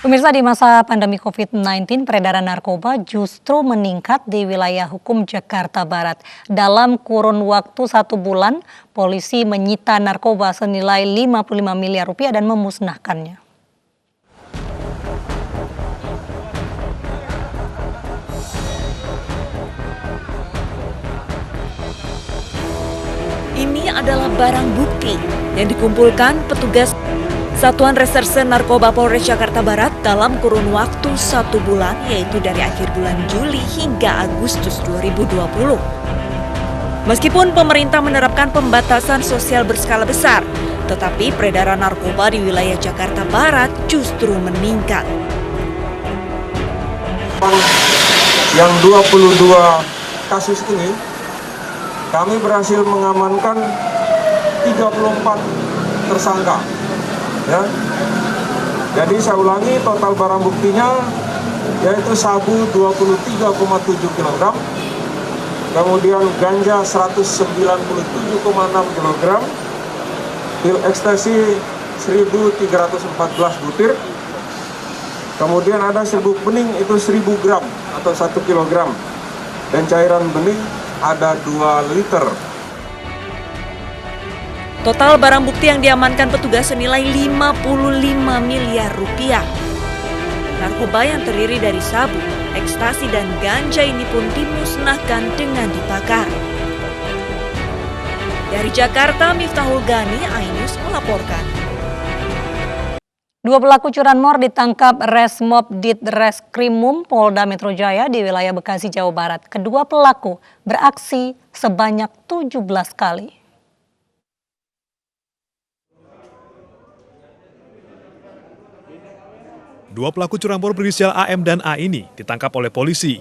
Pemirsa, di masa pandemi COVID-19, peredaran narkoba justru meningkat di wilayah hukum Jakarta Barat. Dalam kurun waktu 1 bulan, polisi menyita narkoba senilai 55 miliar rupiah dan memusnahkannya. Ini adalah barang bukti yang dikumpulkan petugas Satuan Reserse Narkoba Polres Jakarta Barat dalam kurun waktu 1 bulan, yaitu dari akhir bulan Juli hingga Agustus 2020. Meskipun pemerintah menerapkan pembatasan sosial berskala besar, tetapi peredaran narkoba di wilayah Jakarta Barat justru meningkat. Yang 22 kasus ini, kami berhasil mengamankan 34 tersangka. Ya. Jadi saya ulangi, total barang buktinya yaitu sabu 23,7 kg, kemudian ganja 197,6 kg, pil ekstasi 1.314 butir, kemudian ada serbuk bening itu 1.000 gram atau 1 kg, dan cairan bening ada 2 liter. Total barang bukti yang diamankan petugas senilai 55 miliar rupiah. Narkoba yang terdiri dari sabu, ekstasi, dan ganja ini pun dimusnahkan dengan dibakar. Dari Jakarta, Miftahul Gani, iNews melaporkan. 2 pelaku curanmor ditangkap Resmob Ditreskrimum Polda Metro Jaya di wilayah Bekasi, Jawa Barat. Kedua pelaku beraksi sebanyak 17 kali. Dua pelaku curanmor berinisial AM dan A ini ditangkap oleh polisi.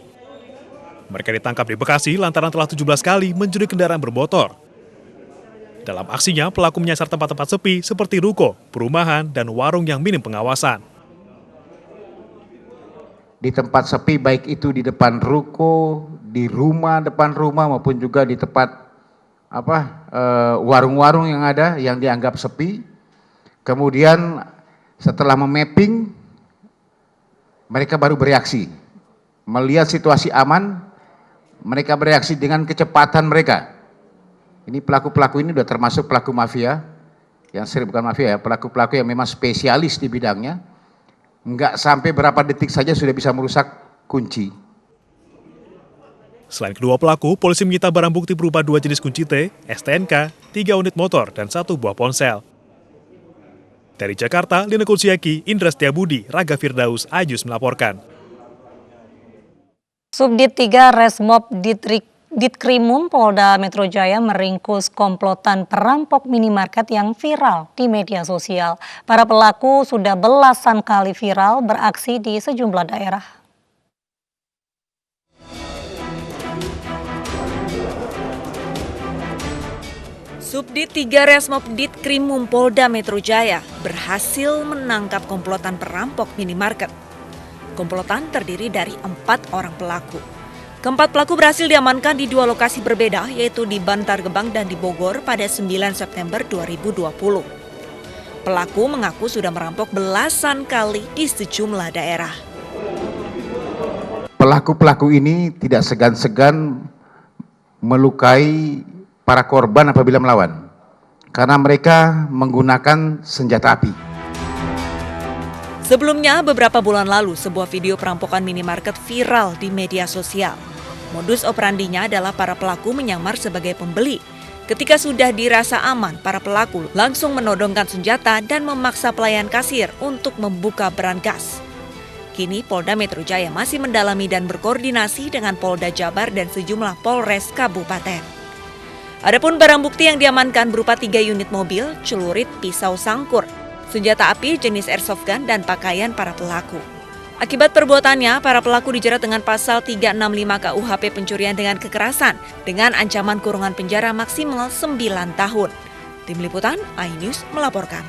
Mereka ditangkap di Bekasi lantaran telah 17 kali mencuri kendaraan bermotor. Dalam aksinya, pelaku menyasar tempat-tempat sepi seperti ruko, perumahan, dan warung yang minim pengawasan. Di tempat sepi, baik itu di depan ruko, di rumah, depan rumah, maupun juga di tempat warung-warung yang ada yang dianggap sepi. Kemudian setelah memapping, mereka baru bereaksi. Melihat situasi aman, mereka bereaksi dengan kecepatan mereka. Ini pelaku-pelaku ini sudah termasuk pelaku mafia, yang sering bukan mafia ya, pelaku-pelaku yang memang spesialis di bidangnya. Enggak sampai berapa detik saja sudah bisa merusak kunci. Selain kedua pelaku, polisi menyita barang bukti berupa 2 jenis kunci T, STNK, 3 unit motor, dan 1 buah ponsel. Dari Jakarta, Lina Kulsiaki, Indra Setiabudi, Raga Firdaus, iNews melaporkan. Subdit 3 Resmob Ditkrimum Polda Metro Jaya meringkus komplotan perampok minimarket yang viral di media sosial. Para pelaku sudah belasan kali viral beraksi di sejumlah daerah. Subdit 3 Resmob Ditkrimum Polda Metro Jaya berhasil menangkap komplotan perampok minimarket. Komplotan terdiri dari 4 orang pelaku. Keempat pelaku berhasil diamankan di 2 lokasi berbeda, yaitu di Bantar Gebang dan di Bogor pada 9 September 2020. Pelaku mengaku sudah merampok belasan kali di sejumlah daerah. Pelaku-pelaku ini tidak segan-segan melukai para korban apabila melawan, karena mereka menggunakan senjata api. Sebelumnya, beberapa bulan lalu, sebuah video perampokan minimarket viral di media sosial. Modus operandinya adalah para pelaku menyamar sebagai pembeli. Ketika sudah dirasa aman, para pelaku langsung menodongkan senjata dan memaksa pelayan kasir untuk membuka brankas. Kini Polda Metro Jaya masih mendalami dan berkoordinasi dengan Polda Jabar dan sejumlah Polres Kabupaten. Adapun barang bukti yang diamankan berupa 3 unit mobil, celurit, pisau sangkur, senjata api jenis airsoft gun, dan pakaian para pelaku. Akibat perbuatannya, para pelaku dijerat dengan pasal 365 KUHP pencurian dengan kekerasan dengan ancaman kurungan penjara maksimal 9 tahun. Tim Liputan iNews melaporkan.